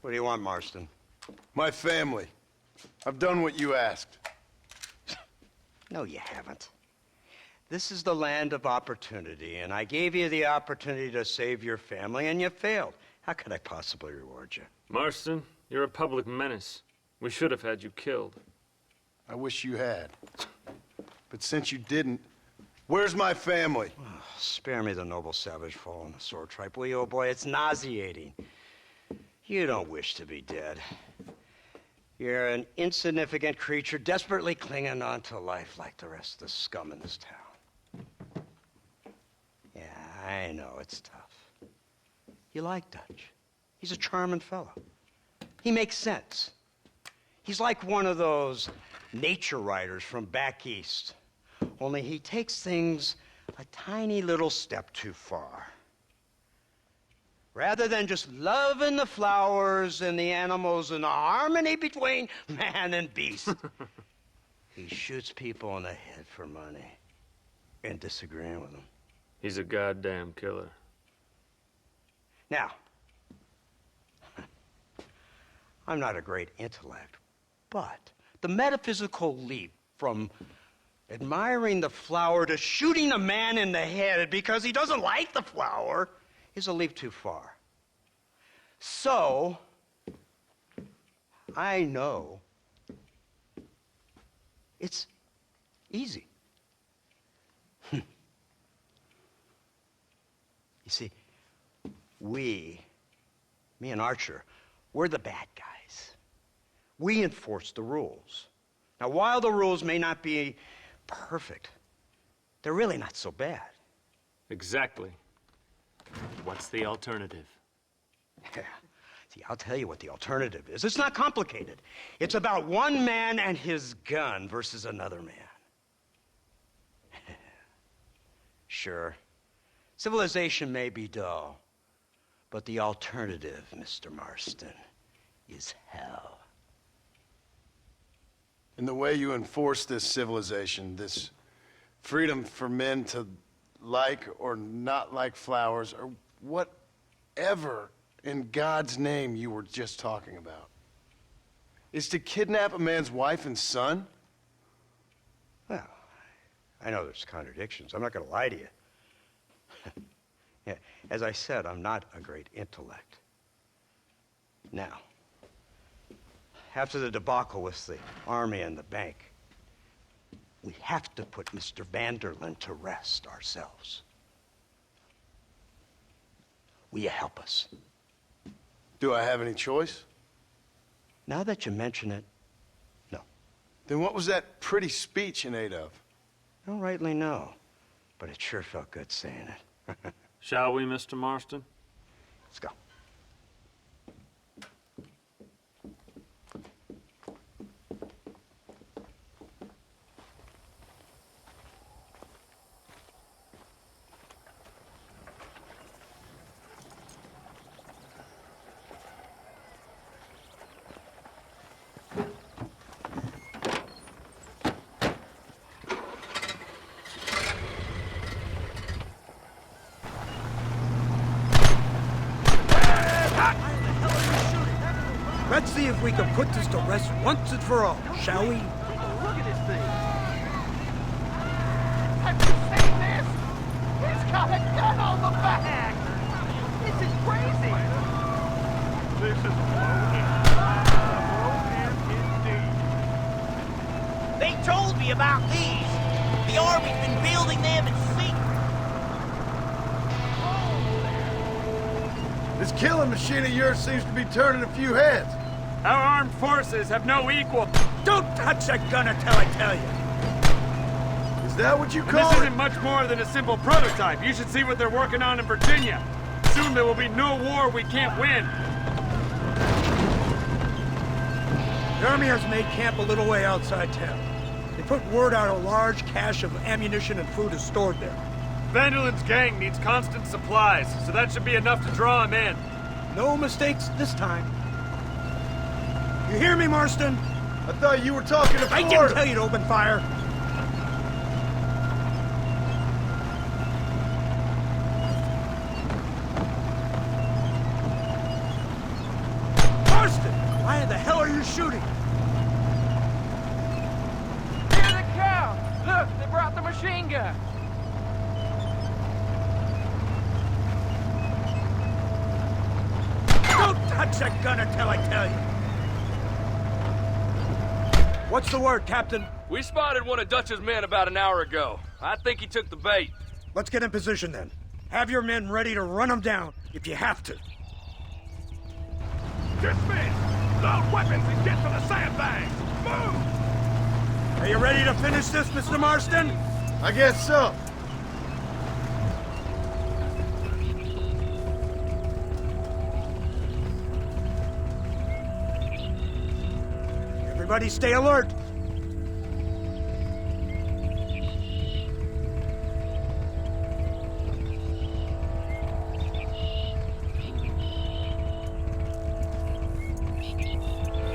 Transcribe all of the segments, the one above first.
What do you want, Marston? My family. I've done what you asked. No, you haven't. This is the land of opportunity, and I gave you the opportunity to save your family, and you failed. How could I possibly reward you? Marston, you're a public menace. We should have had you killed. I wish you had. But since you didn't, where's my family? Oh, spare me the noble savage fall on the sword tripe, will you, old boy? It's nauseating. You don't wish to be dead. You're an insignificant creature desperately clinging on to life like the rest of the scum in this town. Yeah, I know it's tough. You like Dutch. He's a charming fellow. He makes sense. He's like one of those nature writers from back east. Only he takes things a tiny little step too far. Rather than just loving the flowers and the animals and the harmony between man and beast, he shoots people in the head for money and disagreeing with them. He's a goddamn killer. Now, I'm not a great intellect, but the metaphysical leap from admiring the flower to shooting a man in the head because he doesn't like the flower is a leap too far. So, I know it's easy. You see, me and Archer, we're the bad guys. We enforce the rules. Now, while the rules may not be perfect, they're really not so bad. Exactly. What's the alternative? Yeah. See, I'll tell you what the alternative is. It's not complicated. It's about one man and his gun versus another man. Sure, civilization may be dull, but the alternative, Mr. Marston, is hell. And the way you enforce this civilization, this freedom for men to like or not like flowers, or whatever in God's name you were just talking about, is to kidnap a man's wife and son? Well, I know there's contradictions. I'm not going to lie to you. Yeah, as I said, I'm not a great intellect. Now, after the debacle with the army and the bank, we have to put Mr. Vanderlyn to rest ourselves. Will you help us? Do I have any choice? Now that you mention it, no. Then what was that pretty speech in aid of? I don't rightly know, but it sure felt good saying it. Shall we, Mr. Marston? Let's go. Let's see if we can put this to rest once and for all, shall we? Look at this thing. Have you seen this? He's got a gun on the back. This is crazy. This is indeed. They told me about these. The Army's been building them in secret. This killing machine of yours seems to be turning a few heads. Our armed forces have no equal. Don't touch that gun until I tell you. Is that what you And call this it? isn't much more than a simple prototype. You should see what they're working on in Virginia. Soon there will be no war we can't win. The Army has made camp a little way outside town. They put word out a large cache of ammunition and food is stored there. Vanderlyn's gang needs constant supplies, so that should be enough to draw him in. No mistakes this time. You hear me, Marston? I thought you were talking to I Ford. didn't tell you to open fire. Why the hell are you shooting? Here they come! Look, they brought the machine gun! Don't touch that gun until I tell you! What's the word, Captain? We spotted one of Dutch's men about an hour ago. I think he took the bait. Let's get in position then. Have your men ready to run them down if you have to. Dismiss! Load weapons and get to the sandbags! Move! Are you ready to finish this, Mr. Marston? I guess so. Everybody stay alert.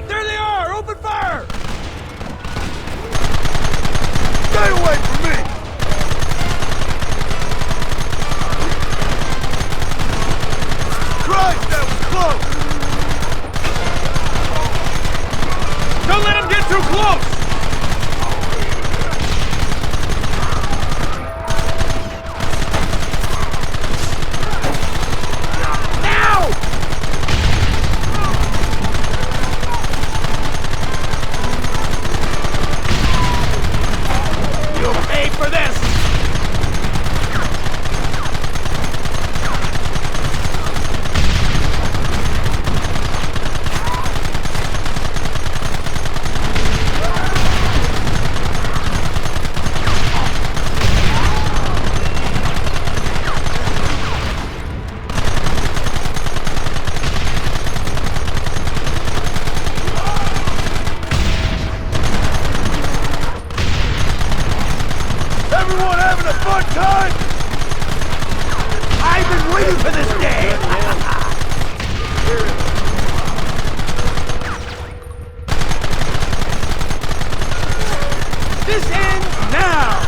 There they are! Open fire! Stay away from me! Christ, that was close! Don't let him get too close! Now! You'll pay for this! Everyone having a fun time? I've been waiting for this day! This ends now!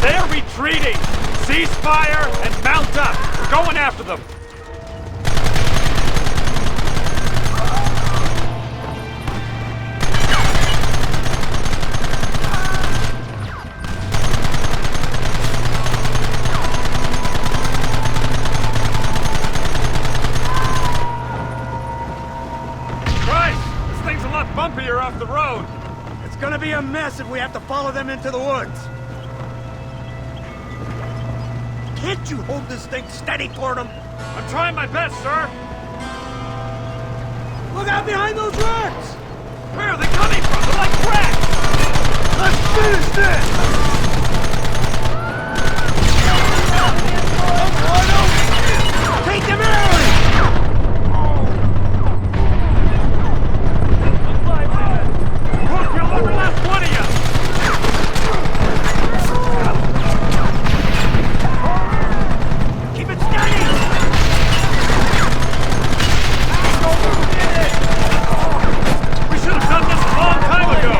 They're retreating! Cease fire and mount up! We're going after them! Bumpier off the road. It's gonna be a mess if we have to follow them into the woods. Can't you hold this thing steady for them? I'm trying my best, sir. Look out behind those rocks! Where are they coming from? They're like rats! Let's finish this! Take them early! Every last one of you! Keep it steady! We should have done this a long time ago!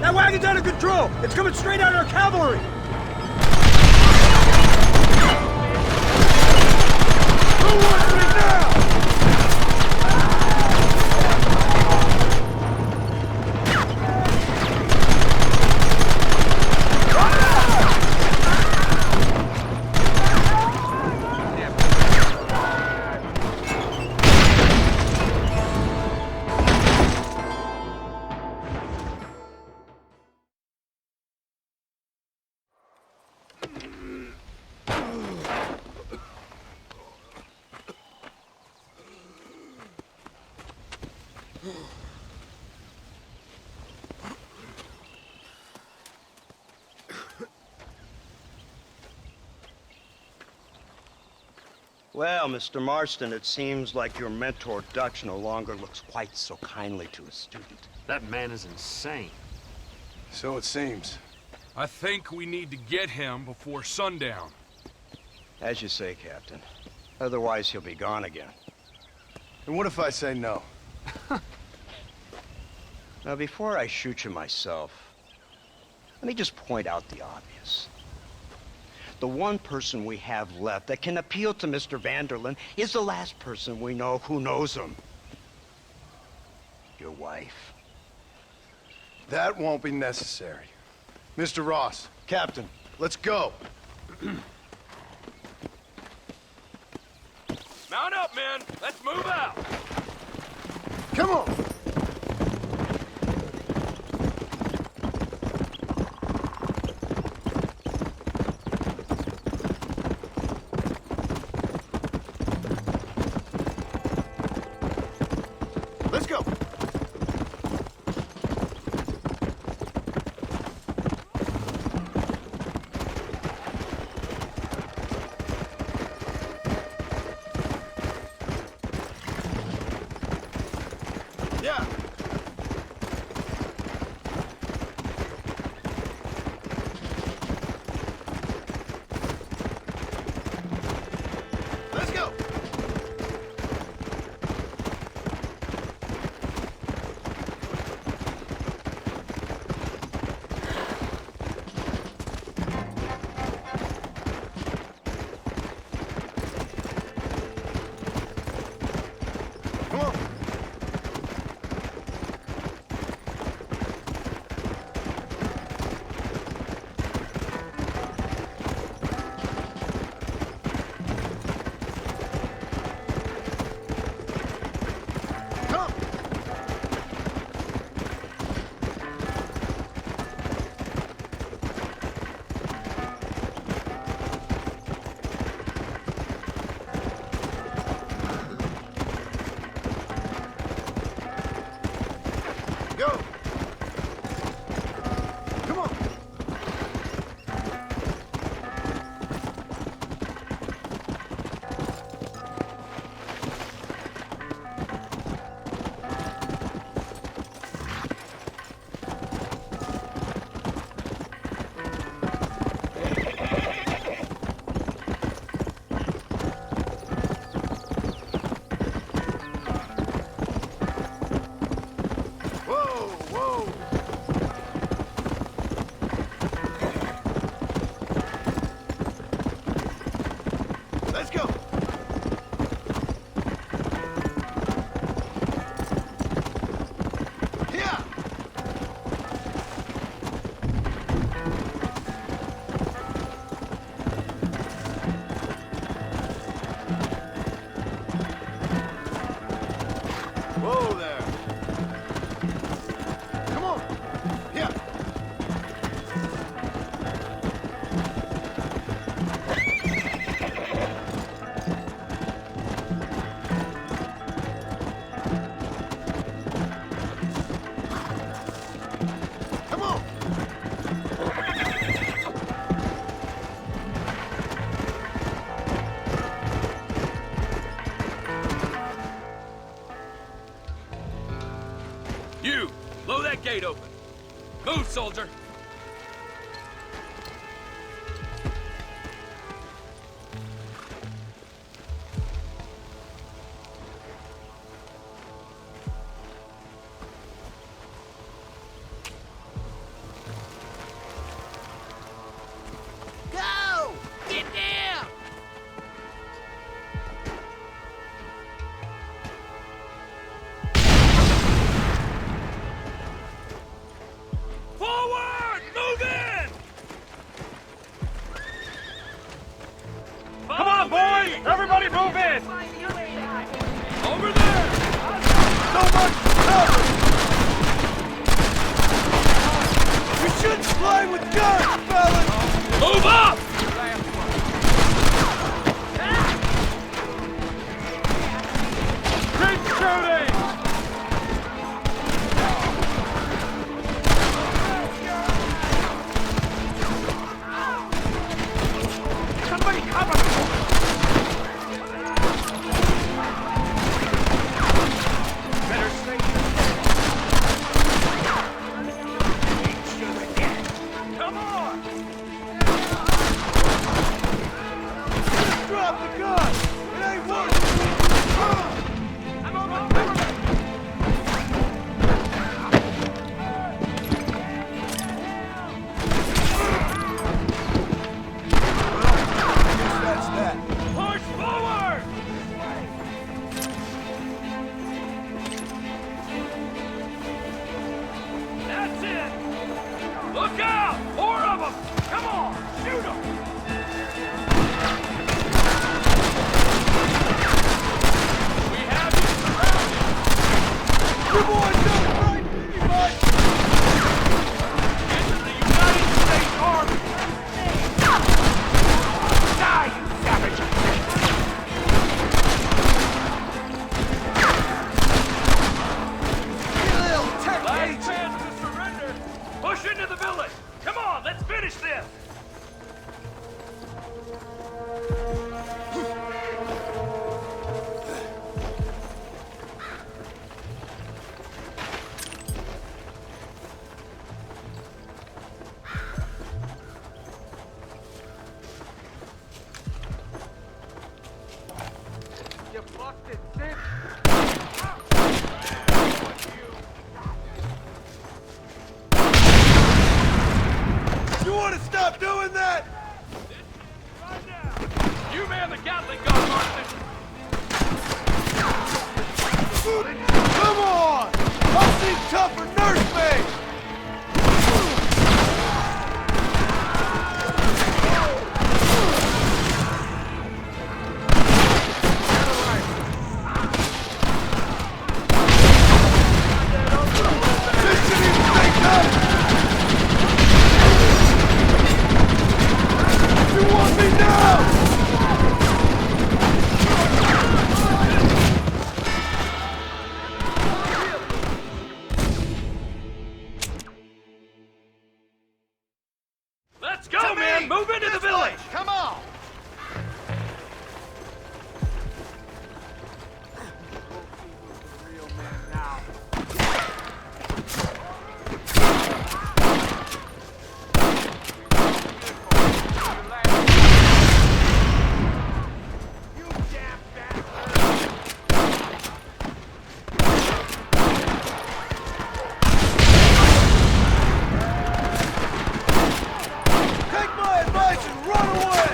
That wagon's out of control! It's coming straight at our cavalry! Who wants me now? Well, Mr. Marston, it seems like your mentor Dutch no longer looks quite so kindly to his student. That man is insane. So it seems. I think we need to get him before sundown. As you say, Captain. Otherwise, he'll be gone again. And what if I say no? Now, before I shoot you myself, let me just point out the obvious. The one person we have left that can appeal to Mr. Vanderlyn is the last person we know who knows him. Your wife. That won't be necessary. Mr. Ross, Captain, let's go. Mount up, men! Let's move out! Come on! Let's go! Yeah! Let's go! Come on! Come! Go! Come on! Whoa, whoa! Let's go! Yeah! Whoa there! Come on! Yeah! Come on! You! Blow that gate open! Move, soldier! Go! Get down! Forward! Move in! Come on, boys! Everybody move in! Over there! So much cover! We shouldn't play with guns, fellas! Move up! Great shooting! Somebody cover me! to stop doing that? Right now! You man the Gatling gun, Marston! Come on! I'll see tougher nursemaid! Let's go, man! Move into the village! Come on! Take my advice and run away!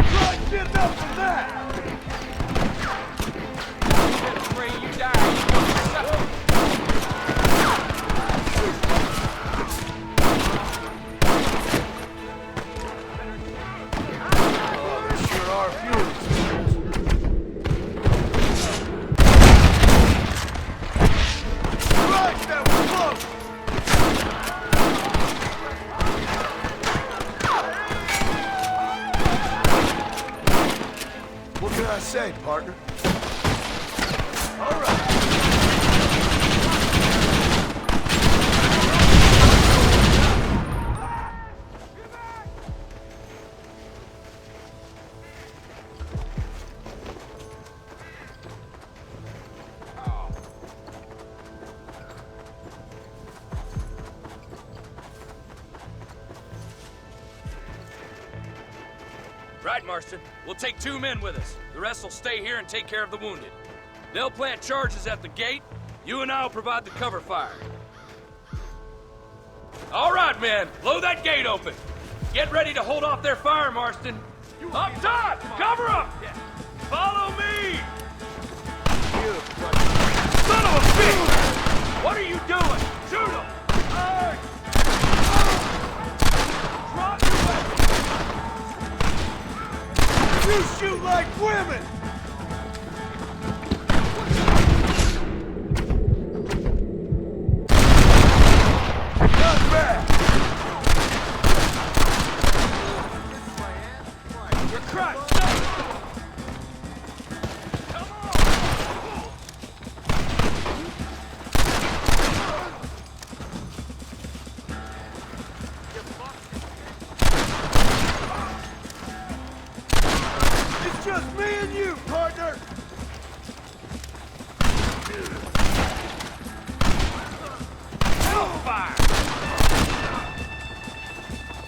Right, get enough of that! Sure are fuels. Right, that was close! What can I say, partner? All right. Right, Marston. We'll take 2 men with us. The rest will stay here and take care of the wounded. They'll plant charges at the gate. You and I'll provide the cover fire. All right, men. Blow that gate open. Get ready to hold off their fire, Marston. Up top! Cover up! Follow me! Son of a bitch! What are you doing? Shoot him! Drop your weapon! You shoot like women! Not bad! You're crushed! It's just me and you, partner! Fire!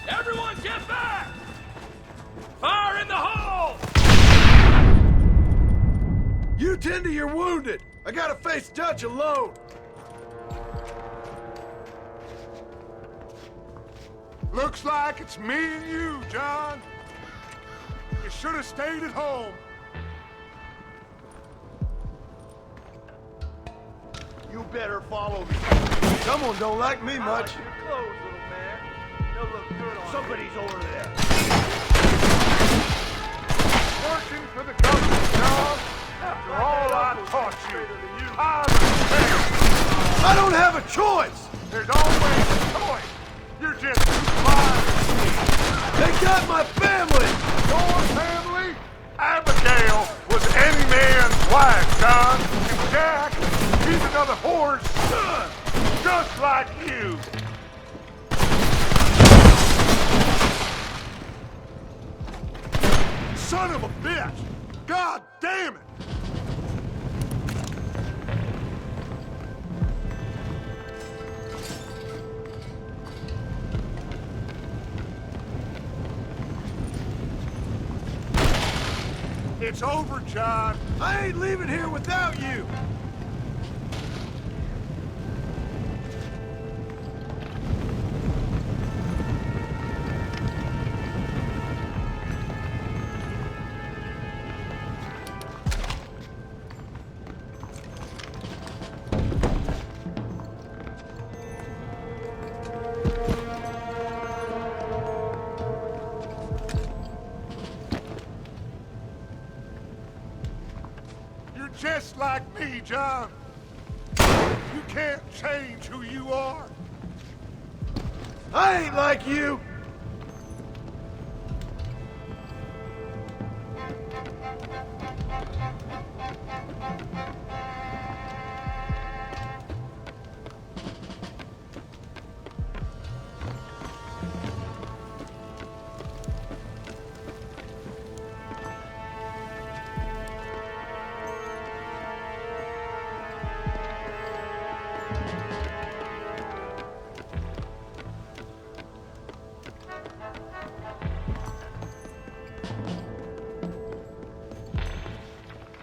Everyone get back! Fire in the hole! You tend to your wounded! I gotta face Dutch alone! Looks like it's me and you, John. You should have stayed at home. You better follow me. Someone don't like me much. Your clothes, little man. They'll look good on Somebody's over there. Working for the government, John. After all I taught you, I'm a I don't have a choice! There's always a choice. You're just blind. They got my family! Your family? Abigail was any man's wife, John. And Jack, he's another whore's son, just like you. Son of a bitch! God damn it! It's over, John. I ain't leaving here without you! Just like me, John. You can't change who you are. I ain't like you!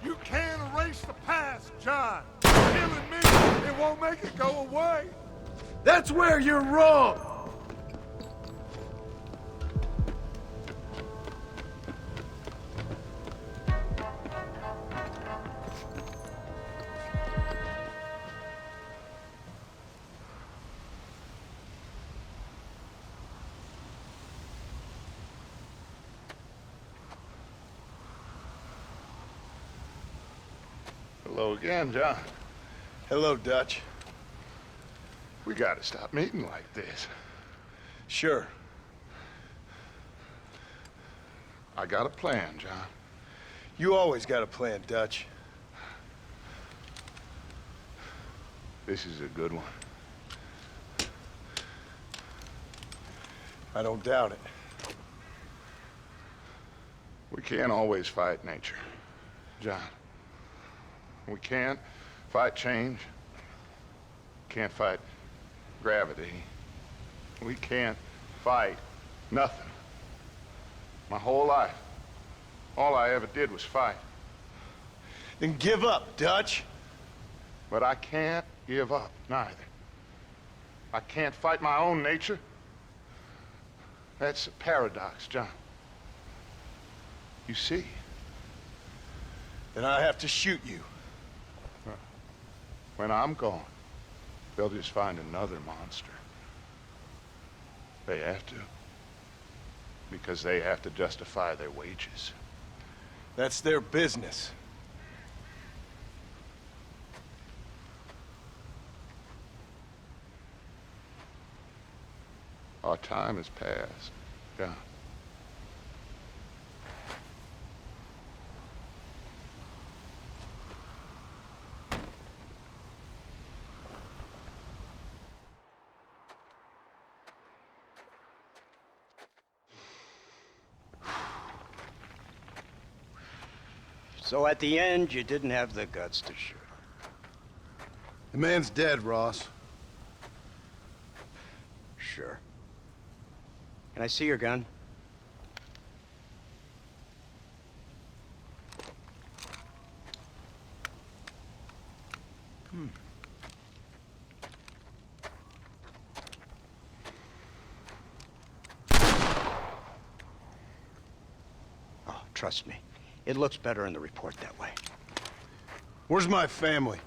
You can't erase the past, John. Killing me, it won't make it go away. That's where you're wrong! Hello again, John. Hello, Dutch. We gotta stop meeting like this. Sure. I got a plan, John. You always got a plan, Dutch. This is a good one. I don't doubt it. We can't always fight nature, John. We can't fight change. Can't fight gravity. We can't fight nothing. My whole life, all I ever did was fight. Then give up, Dutch. But I can't give up, neither. I can't fight my own nature. That's a paradox, John. You see? Then I have to shoot you. When I'm gone, they'll just find another monster. They have to. Because they have to justify their wages. That's their business. Our time has passed, John. So at the end, you didn't have the guts to shoot him. The man's dead, Ross. Sure. Can I see your gun? Oh, trust me. It looks better in the report that way. Where's my family?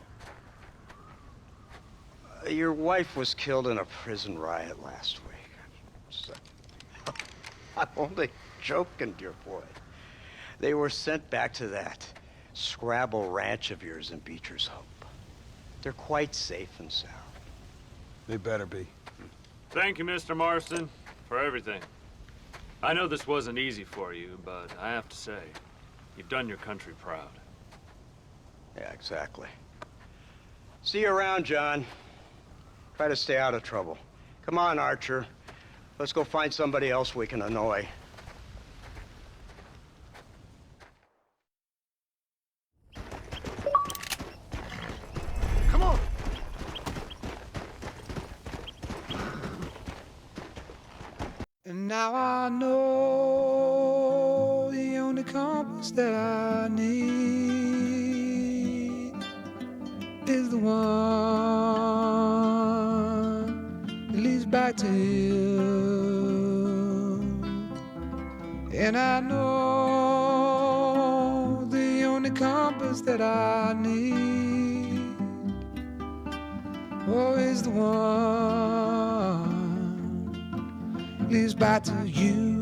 Your wife was killed in a prison riot last week. So, I'm only joking, dear boy. They were sent back to that Scrabble ranch of yours in Beecher's Hope. They're quite safe and sound. They better be. Thank you, Mr. Marston, for everything. I know this wasn't easy for you, but I have to say, you've done your country proud. Yeah, exactly. See you around, John. Try to stay out of trouble. Come on, Archer. Let's go find somebody else we can annoy. Come on. And now I know the only compass that I need is the one that leads back to you. And I know the only compass that I need, oh, is the one that leads back to you.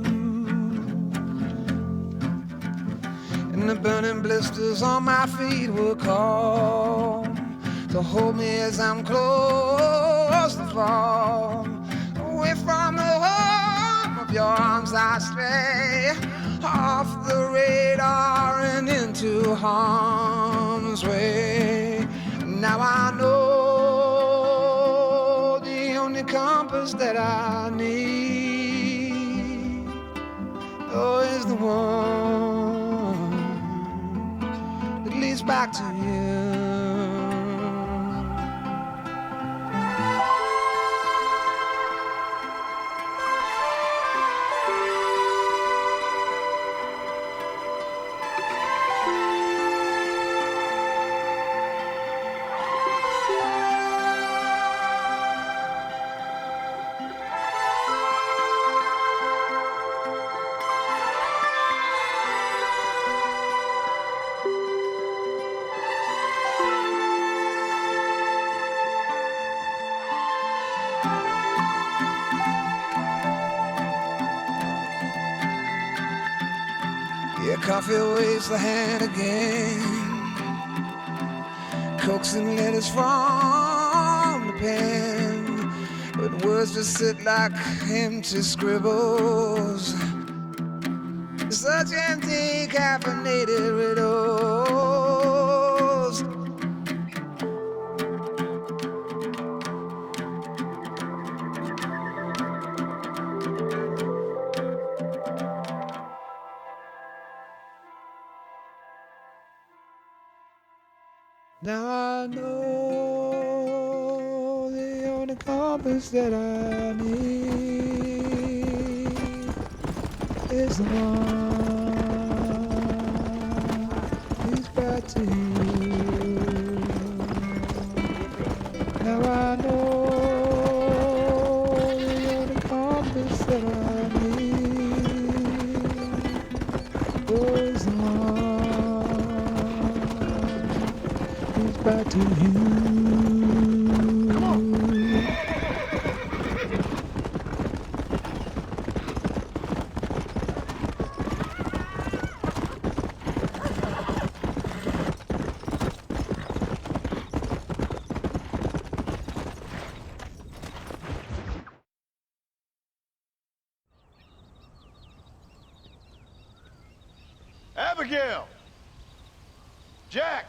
And the burning blisters on my feet will call to hold me as I'm close to fall. Away from the home of your arms I stray, off the radar and into harm's way. Now I know the only compass that I need, oh, is the one leads back to you. Coffee waves the hand again, coaxing letters from the pen, but words just sit like empty scribbles, such empty caffeinated riddles. Now I know the only compass that I need is the one leads back to you. Now I know the only compass that I need is the one back to you. Come on. Abigail! Jack!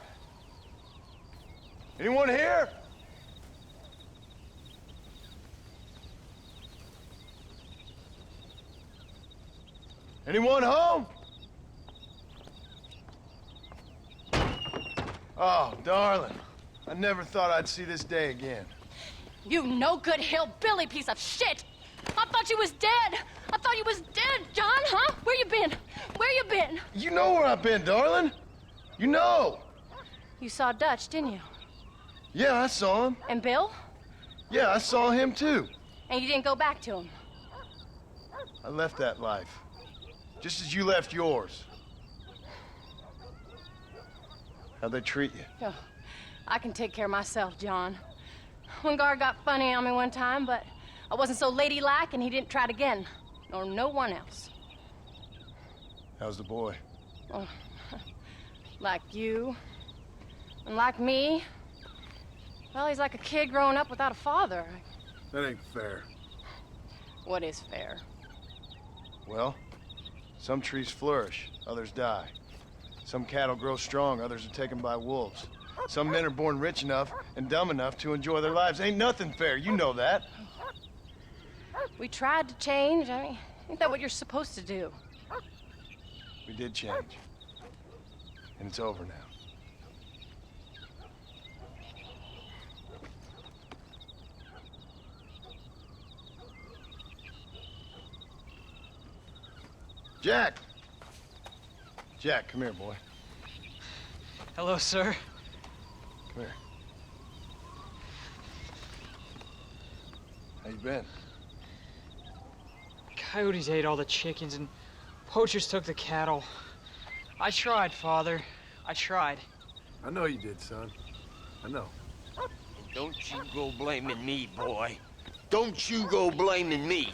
Anyone here? Anyone home? Oh, darling. I never thought I'd see this day again. You no-good hillbilly piece of shit! I thought you was dead! I thought you was dead, John, huh? Where you been? Where you been? You know where I've been, darling. You know. You saw Dutch, didn't you? Yeah, I saw him. And Bill? Yeah, I saw him too. And you didn't go back to him? I left that life. Just as you left yours. How'd they treat you? Oh, I can take care of myself, John. One guard got funny on me one time, but I wasn't so ladylike and he didn't try it again. Nor no one else. How's the boy? Oh, like you. And like me. Well, he's like a kid growing up without a father. That ain't fair. What is fair? Well, some trees flourish, others die. Some cattle grow strong, others are taken by wolves. Some men are born rich enough and dumb enough to enjoy their lives. Ain't nothing fair, you know that. We tried to change. I mean, ain't that what you're supposed to do? We did change. And it's over now. Jack! Jack, come here, boy. Hello, sir. Come here. How you been? Coyotes ate all the chickens and poachers took the cattle. I tried, Father. I tried. I know you did, son. I know. Don't you go blaming me, boy. Don't you go blaming me.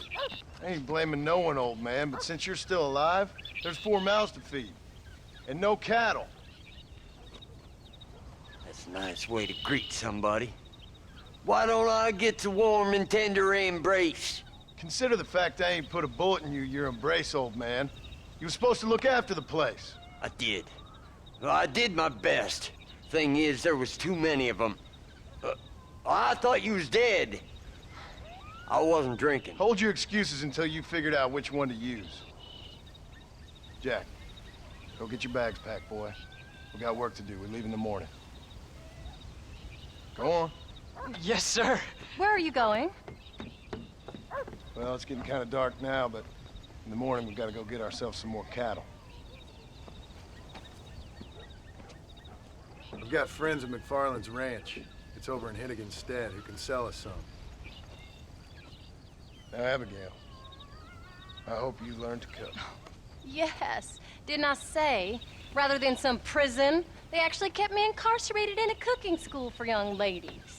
I ain't blaming no one, old man, but since you're still alive, there's 4 mouths to feed. And no cattle. That's a nice way to greet somebody. Why don't I get the warm and tender embrace? Consider the fact I ain't put a bullet in your embrace, old man. You were supposed to look after the place. I did. Well, I did my best. Thing is, there was too many of them. I thought you was dead. I wasn't drinking. Hold your excuses until you figured out which one to use. Jack, go get your bags packed, boy. We got work to do. We leave in the morning. Go on. Yes, sir. Where are you going? Well, it's getting kind of dark now, but in the morning we've got to go get ourselves some more cattle. We've got friends at MacFarlane's ranch. It's over in Hennigan's stead who can sell us some. Now, Abigail, I hope you learn to cook. Yes. Didn't I say, rather than some prison, they actually kept me incarcerated in a cooking school for young ladies.